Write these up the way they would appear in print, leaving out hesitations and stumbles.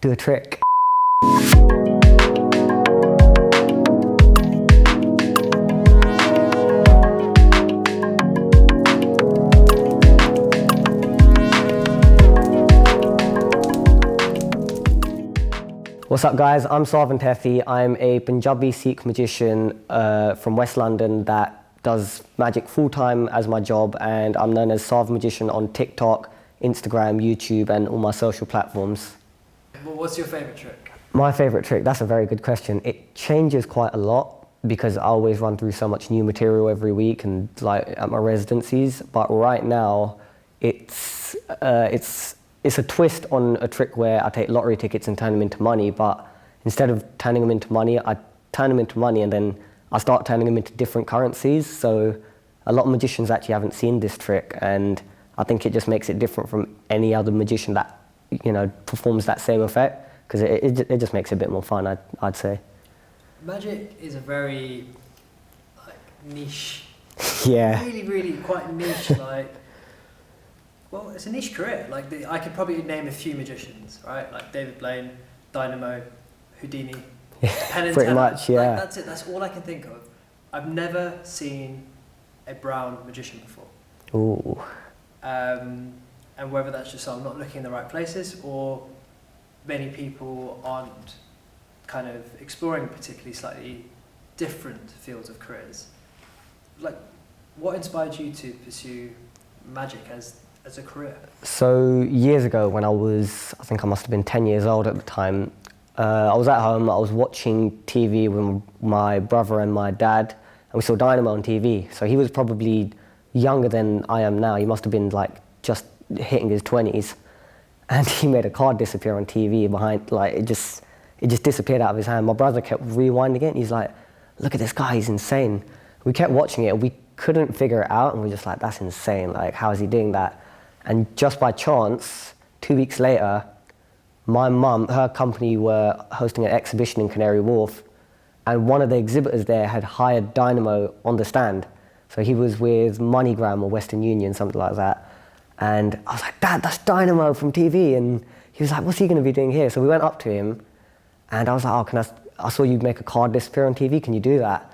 do a trick. What's up guys, I'm Saavan Thethy. I'm a Punjabi Sikh magician from West London that does magic full-time as my job, and I'm known as Saavan Magician on TikTok, Instagram, YouTube and all my social platforms. Well, what's your favourite trick? My favourite trick, that's a very good question. It changes quite a lot because I always run through so much new material every week and like at my residencies, but right now it's a twist on a trick where I take lottery tickets and turn them into money, but instead of turning them into money, I turn them into money and then I start turning them into different currencies. So a lot of magicians actually haven't seen this trick, and I think it just makes it different from any other magician that, you know, performs that same effect, because it just makes it a bit more fun, I'd say. Magic is a very niche, yeah. really quite niche, well, it's a niche career. I could probably name a few magicians, right? Like David Blaine, Dynamo, Houdini, Penn and Pretty Teller. much, yeah. That's it, that's all I can think of. I've never seen a brown magician before. Ooh. And whether that's just I'm not looking in the right places, or many people aren't kind of exploring particularly slightly different fields of careers. What inspired you to pursue magic as a career? So years ago when I think I must have been 10 years old at the time, I was at home, I was watching TV with my brother and my dad, and we saw Dynamo on TV. So he was probably younger than I am now. He must have been just hitting his 20s. And he made a card disappear on TV behind, it just disappeared out of his hand. My brother kept rewinding it, and he's like, look at this guy, he's insane. We kept watching it, we couldn't figure it out, and we were just like, that's insane, how is he doing that? And just by chance, 2 weeks later, my mum, her company were hosting an exhibition in Canary Wharf, and one of the exhibitors there had hired Dynamo on the stand. So he was with MoneyGram or Western Union, something like that. And I was like, Dad, that's Dynamo from TV. And he was like, what's he going to be doing here? So we went up to him, and I was like, oh, I saw you make a card disappear on TV, can you do that?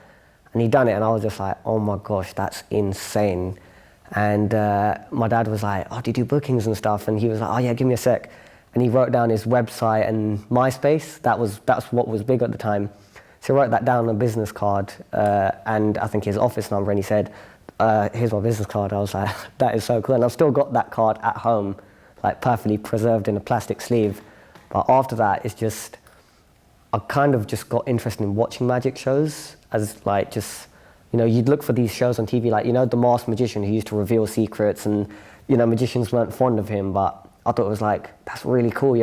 And he'd done it, and I was just like, oh my gosh, that's insane. And my dad was like, oh, do you do bookings and stuff? And he was like, oh yeah, give me a sec. And he wrote down his website and MySpace. That's what was big at the time. So he wrote that down on a business card, and I think his office number, and he said, here's my business card. I was like, that is so cool. And I've still got that card at home, perfectly preserved in a plastic sleeve. But after that, it's just, I kind of just got interested in watching magic shows as you'd look for these shows on TV, the masked magician who used to reveal secrets, and, magicians weren't fond of him, but I thought it was that's really cool,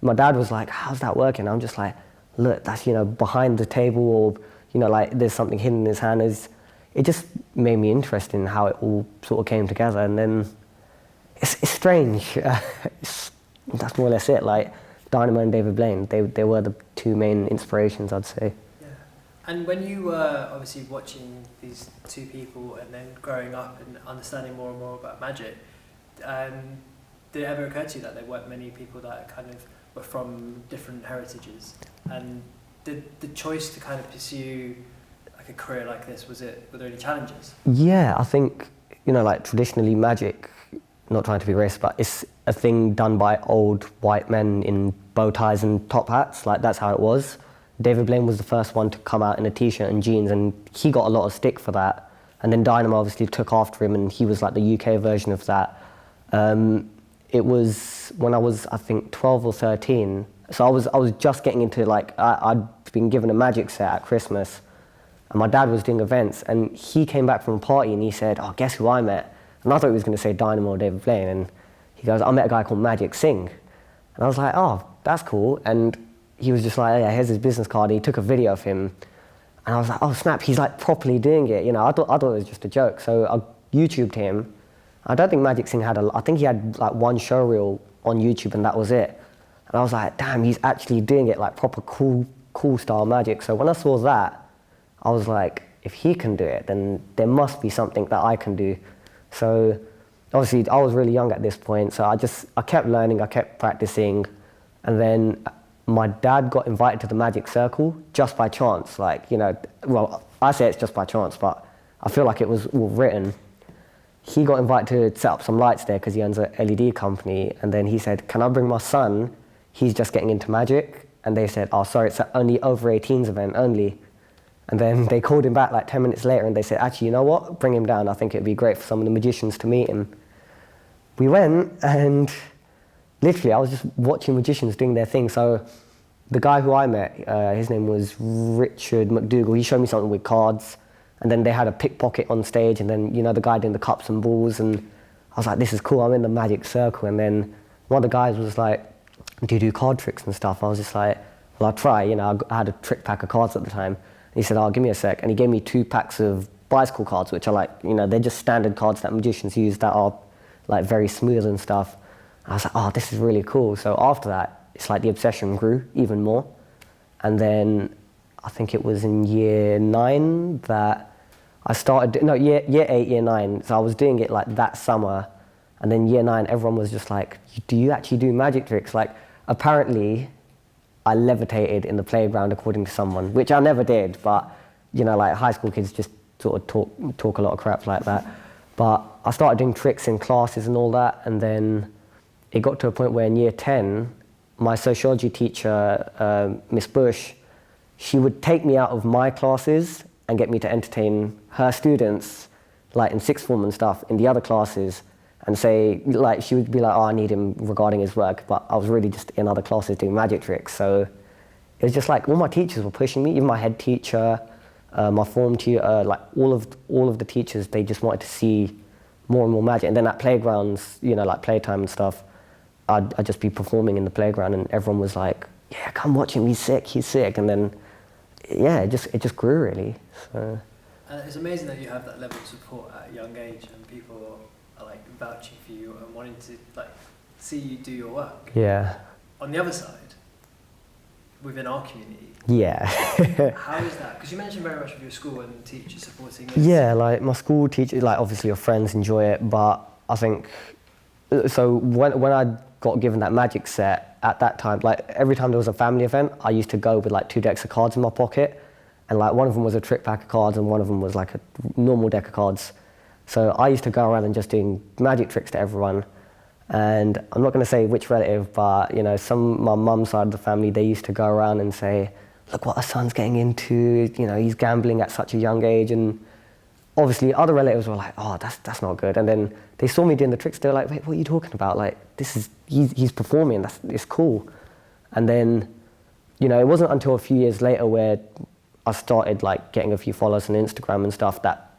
My dad was like, how's that working? I'm just like, look, that's, behind the table, or, there's something hidden in his hand. It just made me interested in how it all sort of came together, and then it's strange. That's more or less it. Dynamo and David Blaine, they were the two main inspirations, I'd say. And when you were obviously watching these two people and then growing up and understanding more and more about magic, did it ever occur to you that there weren't many people that kind of were from different heritages? And did the choice to kind of pursue a career like this, were there any challenges? Yeah, I think, traditionally magic, not trying to be racist, but it's a thing done by old white men in bow ties and top hats, that's how it was. David Blaine was the first one to come out in a t-shirt and jeans, and he got a lot of stick for that. And then Dynamo obviously took after him, and he was the UK version of that. It was when I was, I think, 12 or 13. So I was just getting into I'd been given a magic set at Christmas, and my dad was doing events, and he came back from a party and he said, oh, guess who I met? And I thought he was going to say Dynamo or David Blaine, and he goes, I met a guy called Magic Singh. And I was like, oh, that's cool. And he was just like, yeah, here's his business card. He took a video of him, and I was like, oh snap, he's properly doing it. I thought it was just a joke. So I YouTubed him. I don't think Magic Singh I think he had one show reel on YouTube, and that was it. And I was like, damn, he's actually doing it proper cool style magic. So when I saw that, I was like, if he can do it, then there must be something that I can do. So obviously I was really young at this point, so I kept learning, I kept practicing. And then my dad got invited to the Magic Circle just by chance. Like, you know, well, I say it's just by chance, but I feel like it was all written. He got invited to set up some lights there because he owns an LED company. And then he said, can I bring my son? He's just getting into magic. And they said, oh, sorry, it's only over 18s event only. And then they called him back like 10 minutes later and they said, actually, you know what? Bring him down. I think it'd be great for some of the magicians to meet him. We went and literally I was just watching magicians doing their thing. So the guy who I met, his name was Richard McDougall. He showed me something with cards. And then they had a pickpocket on stage, and then, you know, the guy doing the cups and balls, and I was like, this is cool, I'm in the Magic Circle. And then one of the guys was like, do you do card tricks and stuff? I was just like, well, I'll try, you know, I had a trick pack of cards at the time. And he said, oh, give me a sec. And he gave me 2 packs of bicycle cards, which are like, you know, they're just standard cards that magicians use that are like very smooth and stuff. And I was like, oh, this is really cool. So after that, it's like the obsession grew even more. And then I think it was in year 9 that I started, no, year 8, year 9. So I was doing it like that summer. And then year 9, everyone was just like, do you actually do magic tricks? Like, apparently, I levitated in the playground according to someone, which I never did. But, you know, like high school kids just sort of talk a lot of crap like that. But I started doing tricks in classes and all that. And then it got to a point where in year 10, my sociology teacher, Miss Bush, she would take me out of my classes and get me to entertain her students, like in sixth form and stuff, in the other classes, and say, like, she would be like, oh, I need him regarding his work, but I was really just in other classes doing magic tricks. So it was just like, all my teachers were pushing me, even my head teacher, my form tutor, like all of the teachers, they just wanted to see more and more magic. And then at playgrounds, you know, like playtime and stuff, I'd just be performing in the playground and everyone was like, yeah, come watch him, he's sick. And then, yeah, it just grew really. So. And it's amazing that you have that level of support at a young age and people are like vouching for you and wanting to like see you do your work. Yeah. On the other side, within our community, yeah. how is that? Because you mentioned very much of your school and teachers supporting this. Yeah, like my school teachers, like obviously your friends enjoy it, but I think, so when I got given that magic set at that time, like every time there was a family event, I used to go with like 2 decks of cards in my pocket, and like one of them was a trick pack of cards and one of them was like a normal deck of cards. So I used to go around and just doing magic tricks to everyone. And I'm not going to say which relative, but you know, my mum's side of the family, they used to go around and say, look what our son's getting into, you know, he's gambling at such a young age. And obviously other relatives were like, oh, that's not good. And then they saw me doing the tricks, they were like, wait, what are you talking about? Like, he's performing, it's cool. And then, you know, it wasn't until a few years later where I started like getting a few followers on Instagram and stuff that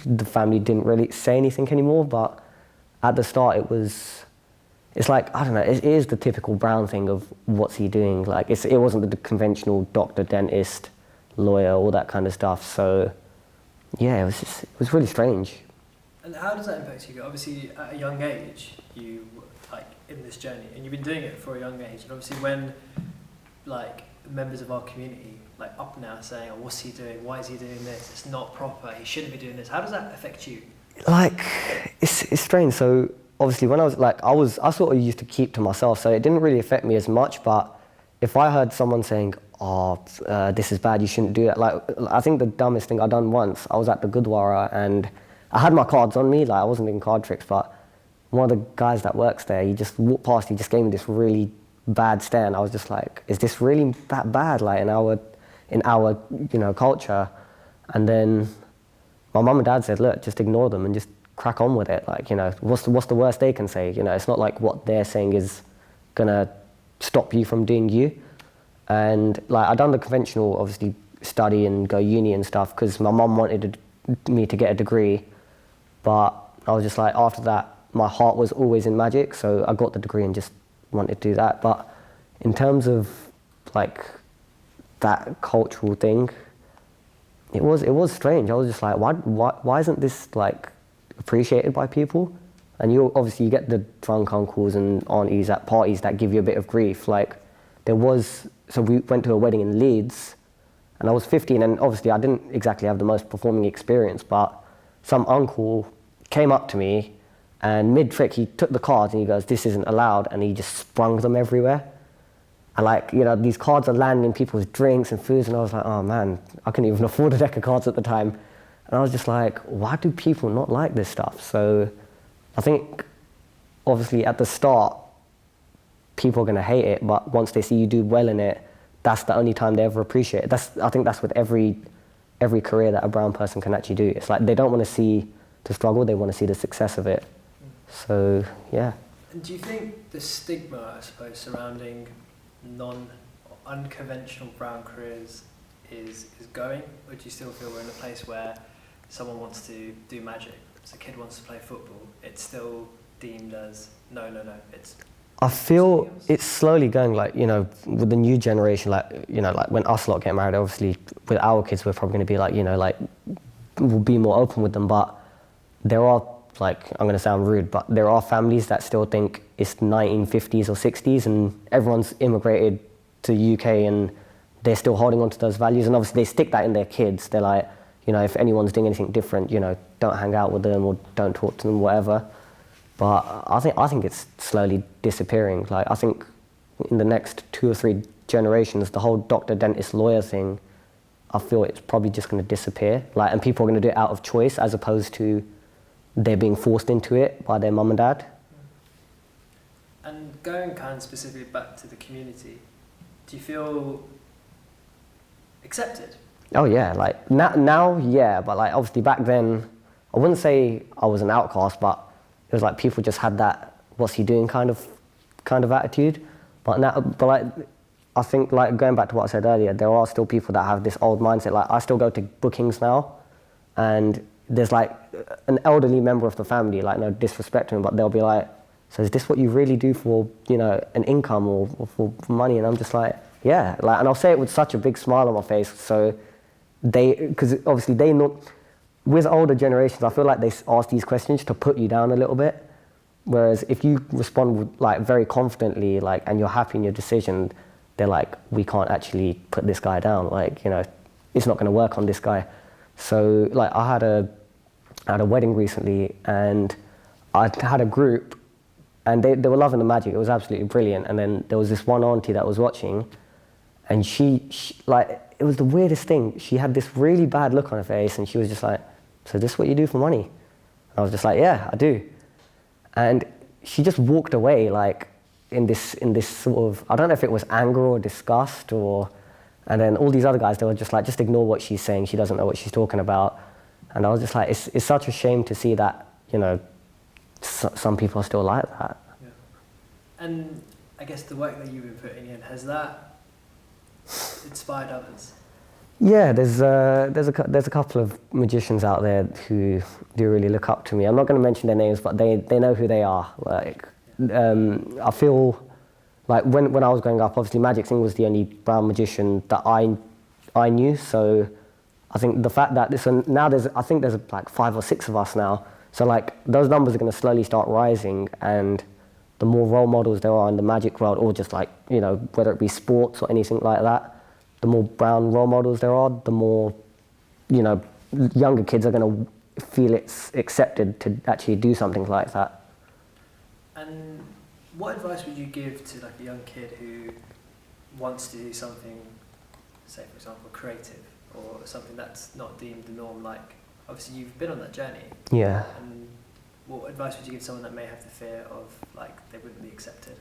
the family didn't really say anything anymore. But at the start it's like, I don't know, it is the typical Brown thing of what's he doing? Like, it wasn't the conventional doctor, dentist, lawyer, all that kind of stuff. So yeah, it was really strange. And how does that impact you? Obviously, at a young age, you like in this journey, and you've been doing it for a young age. And obviously, when like members of our community, like Apne, are saying, "Oh, what's he doing? Why is he doing this? It's not proper. He shouldn't be doing this." How does that affect you? Like, it's strange. So obviously, when I was like, I sort of used to keep to myself, so it didn't really affect me as much. But if I heard someone saying, oh, this is bad, you shouldn't do it. Like, I think the dumbest thing I'd done once, I was at the Gurdwara and I had my cards on me, like I wasn't doing card tricks, but one of the guys that works there, he just walked past, he just gave me this really bad stare, and I was just like, is this really that bad, like in our you know, culture? And then my mum and dad said, look, just ignore them and just crack on with it. Like, you know, what's the worst they can say? You know, it's not like what they're saying is gonna stop you from doing you. And like, I'd done the conventional, obviously, study and go uni and stuff because my mum wanted me to get a degree. But I was just like, after that, my heart was always in magic, so I got the degree and just wanted to do that. But in terms of like that cultural thing, it was strange. I was just like, why isn't this like appreciated by people? And you obviously you get the drunk uncles and aunties at parties that give you a bit of grief. Like so we went to a wedding in Leeds, and I was 15, and obviously I didn't exactly have the most performing experience, but some uncle came up to me, and mid-trick he took the cards and he goes, this isn't allowed, and he just sprung them everywhere. And like, you know, these cards are landing in people's drinks and foods, and I was like, oh man, I couldn't even afford a deck of cards at the time. And I was just like, why do people not like this stuff? So I think, obviously at the start, people are gonna hate it, but once they see you do well in it, that's the only time they ever appreciate it. I think that's with every career that a brown person can actually do. It's like they don't want to see the struggle, they want to see the success of it. So, yeah. And do you think the stigma, I suppose, surrounding unconventional brown careers is going? Or do you still feel we're in a place where someone wants to do magic, so a kid wants to play football, it's still deemed as, no, it's... I feel it's slowly going, like, you know, with the new generation, like, you know, like when us lot get married, obviously with our kids, we're probably going to be like, you know, like, we'll be more open with them, but there are, like, I'm going to sound rude, but there are families that still think it's 1950s or 60s and everyone's immigrated to the UK and they're still holding on to those values, and obviously they stick that in their kids. They're like, you know, if anyone's doing anything different, you know, don't hang out with them or don't talk to them, whatever. But I think it's slowly disappearing. Like, I think in the next 2 or 3 generations, the whole doctor, dentist, lawyer thing, I feel it's probably just going to disappear. Like, and people are going to do it out of choice as opposed to they're being forced into it by their mum and dad. And going kind of specifically back to the community, do you feel accepted? Oh yeah, like now yeah, but like obviously back then, I wouldn't say I was an outcast, but it was like people just had that "what's he doing" kind of attitude. But now, but like I think, like going back to what I said earlier, there are still people that have this old mindset. Like I still go to bookings now, and there's like an elderly member of the family, like no disrespect to him, but they'll be like, "So is this what you really do for, you know, an income or for money?" And I'm just like, "Yeah," like, and I'll say it with such a big smile on my face. So because obviously they know. With older generations, I feel like they ask these questions to put you down a little bit. Whereas if you respond with, like, very confidently, like, and you're happy in your decision, they're like, we can't actually put this guy down. Like, you know, it's not going to work on this guy. So, like, I had a wedding recently, and I had a group, and they were loving the magic. It was absolutely brilliant. And then there was this one auntie that was watching, and she like, it was the weirdest thing. She had this really bad look on her face, and she was just like, "So this is what you do for money?" And I was just like, "Yeah, I do." And she just walked away, like, in this sort of, I don't know if it was anger or disgust or, and then all these other guys, they were just like, just ignore what she's saying, she doesn't know what she's talking about. And I was just like, it's such a shame to see that, you know, some people are still like that. Yeah. And I guess the work that you've been putting in, has that inspired others? Yeah, there's a couple of magicians out there who do really look up to me. I'm not going to mention their names, but they know who they are. Like, I feel like when I was growing up, obviously Magic Singh was the only brown magician that I knew. So I think the fact that now I think there's like 5 or 6 of us now. So like those numbers are going to slowly start rising, and the more role models there are in the magic world, or just like, you know, whether it be sports or anything like that, the more brown role models there are, the more, you know, younger kids are going to feel it's accepted to actually do something like that. And what advice would you give to like a young kid who wants to do something, say for example, creative, or something that's not deemed the norm? Like, obviously you've been on that journey. Yeah. And what advice would you give someone that may have the fear of, like, they wouldn't be accepted?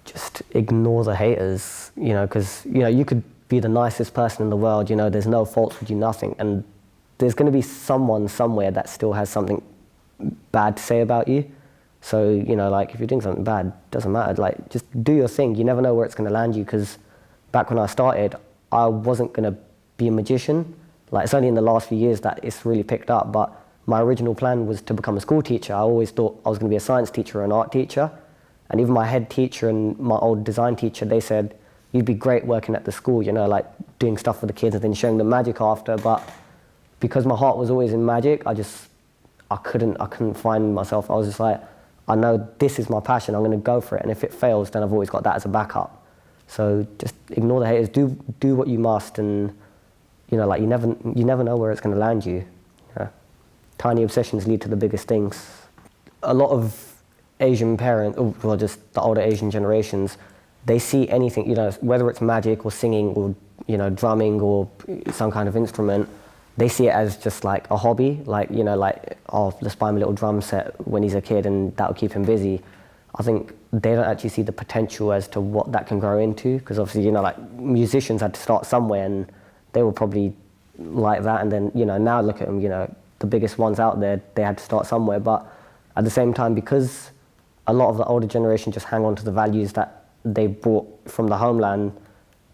Just ignore the haters, you know, because, you know, you could be the nicest person in the world, you know, there's no faults with you, nothing, and there's going to be someone somewhere that still has something bad to say about you. So, you know, like, if you're doing something bad, doesn't matter, like, just do your thing. You never know where it's going to land you, because back when I started, I wasn't going to be a magician. Like, it's only in the last few years that it's really picked up, but my original plan was to become a school teacher. I always thought I was going to be a science teacher or an art teacher, and even my head teacher and my old design teacher, they said, you'd be great working at the school, you know, like doing stuff for the kids and then showing them magic after. But because my heart was always in magic, I couldn't find myself. I was just like, I know this is my passion, I'm going to go for it, and if it fails, then I've always got that as a backup. So just ignore the haters, do what you must, and, you know, like, you never know where it's going to land you. Yeah. Tiny obsessions lead to the biggest things. A lot of Asian parents, well, just the older Asian generations, they see anything, you know, whether it's magic or singing or, you know, drumming or some kind of instrument, they see it as just like a hobby, like, you know, like, oh, let's buy him a little drum set when he's a kid and that'll keep him busy. I think they don't actually see the potential as to what that can grow into, because obviously, you know, like, musicians had to start somewhere and they were probably like that, and then, you know, now look at them, you know, the biggest ones out there, they had to start somewhere. But at the same time, because a lot of the older generation just hang on to the values that they brought from the homeland,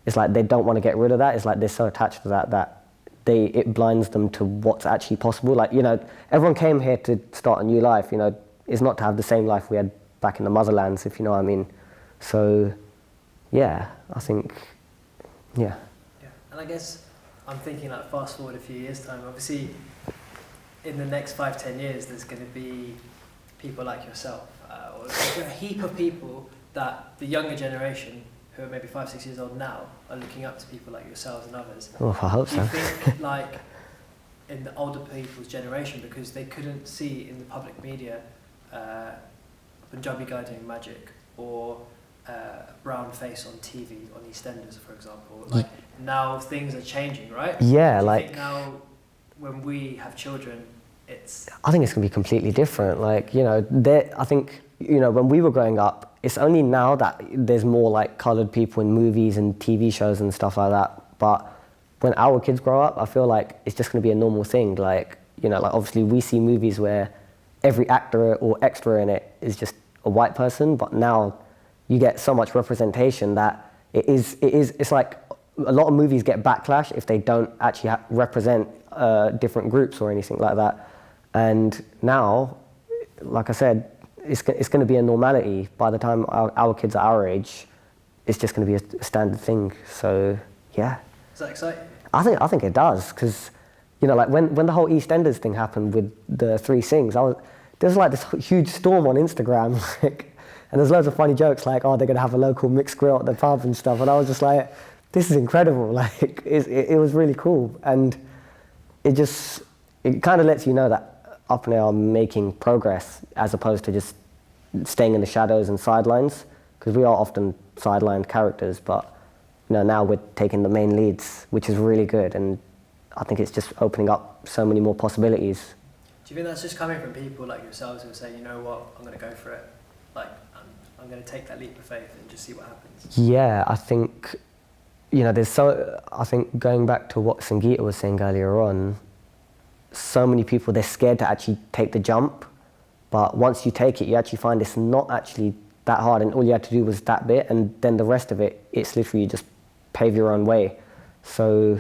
it's like they don't want to get rid of that. It's like they're so attached to that it blinds them to what's actually possible. Like, you know, everyone came here to start a new life, you know, it's not to have the same life we had back in the motherlands, if you know what I mean. So, yeah, I think, yeah. Yeah, and I guess I'm thinking, like, fast forward a few years' time, obviously in the next 5-10 years there's going to be people like yourself, or a heap of people that the younger generation, who are maybe 5-6 years old now, are looking up to people like yourselves and others. Oh, I hope so. Do you think, like, in the older people's generation, because they couldn't see in the public media Punjabi guy doing magic, or brown face on TV on EastEnders, for example, like, now things are changing, right? Yeah, Do you like, think now when we have children, I think it's going to be completely different. Like, you know, I think, you know, when we were growing up, it's only now that there's more, like, coloured people in movies and TV shows and stuff like that. But when our kids grow up, I feel like it's just going to be a normal thing. Like, you know, like, obviously we see movies where every actor or extra in it is just a white person, but now you get so much representation that it's like a lot of movies get backlash if they don't actually represent different groups or anything like that. And now, like I said, it's going to be a normality. By the time our kids are our age, it's just going to be a standard thing. So, yeah. Is that exciting? I think it does, because, you know, like, when the whole EastEnders thing happened with the Three Sings, there was like this huge storm on Instagram, like, and there's loads of funny jokes like, oh, they're going to have a local mixed grill at the pub and stuff, and I was just like, this is incredible. Like, it was really cool, and it kind of lets you know that Apne are making progress as opposed to just staying in the shadows and sidelines, because we are often sidelined characters, but, you know, now we're taking the main leads, which is really good, and I think it's just opening up so many more possibilities. Do you think that's just coming from people like yourselves who are saying, you know what, I'm going to go for it, like, I'm going to take that leap of faith and just see what happens? Yeah, I think, you know, I think going back to what Sangeeta was saying earlier on, so many people, they're scared to actually take the jump, but once you take it, you actually find it's not actually that hard, and all you had to do was that bit, and then the rest of it, it's literally just pave your own way. So,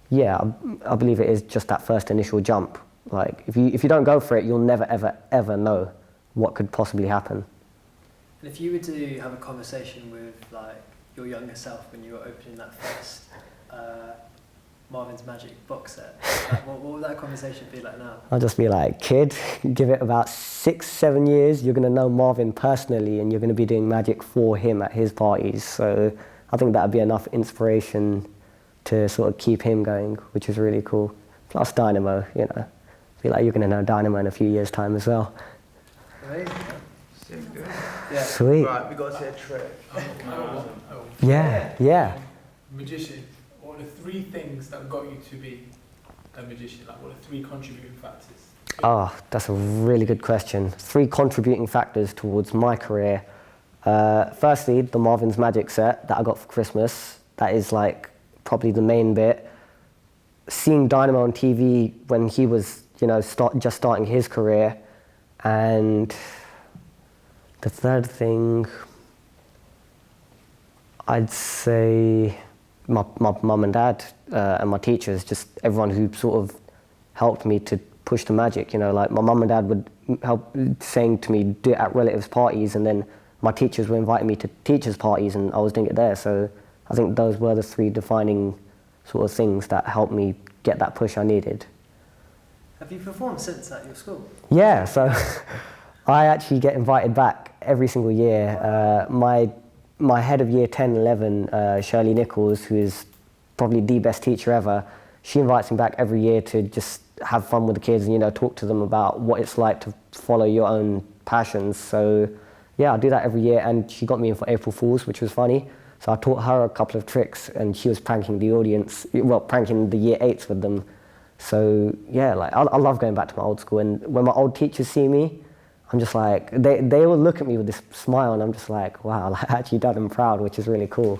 yeah, I believe it is just that first initial jump. Like, if you don't go for it, you'll never, ever, ever know what could possibly happen. And if you were to have a conversation with, like, your younger self when you were opening that first Marvin's Magic box set, like, what would that conversation be like now? I'll just be like, kid, give it about 6-7 years, you're going to know Marvin personally, and you're going to be doing magic for him at his parties. So I think that would be enough inspiration to sort of keep him going, which is really cool. Plus Dynamo, you know. I feel like you're going to know Dynamo in a few years' time as well. Amazing. Yeah. Sweet. Right, we got to see a trick. Yeah. Magician. What are the 3 things that got you to be a magician? Like, what are 3 contributing factors? Oh, that's a really good question. 3 contributing factors towards my career. Firstly, the Marvin's Magic set that I got for Christmas. That is, like, probably the main bit. Seeing Dynamo on TV when he was, you know, just starting his career. And the third thing, I'd say my mum and dad and my teachers, just everyone who sort of helped me to push the magic. You know, like, my mum and dad would help saying to me, do it at relatives' parties, and then my teachers were inviting me to teachers' parties, and I was doing it there. So I think those were the 3 defining sort of things that helped me get that push I needed. Have you performed since at your school? Yeah, so I actually get invited back every single year. My head of year 10 and 11, Shirley Nichols, who is probably the best teacher ever, she invites me back every year to just have fun with the kids and, you know, talk to them about what it's like to follow your own passions. So, Yeah, I do that every year, and she got me in for April Fools, which was funny. So I taught her a couple of tricks, and she was pranking the audience, well, pranking the year 8s with them. So yeah, like I love going back to my old school, and when my old teachers see me, I'm just like, they will look at me with this smile, and I'm just like, wow, I actually done them proud, which is really cool.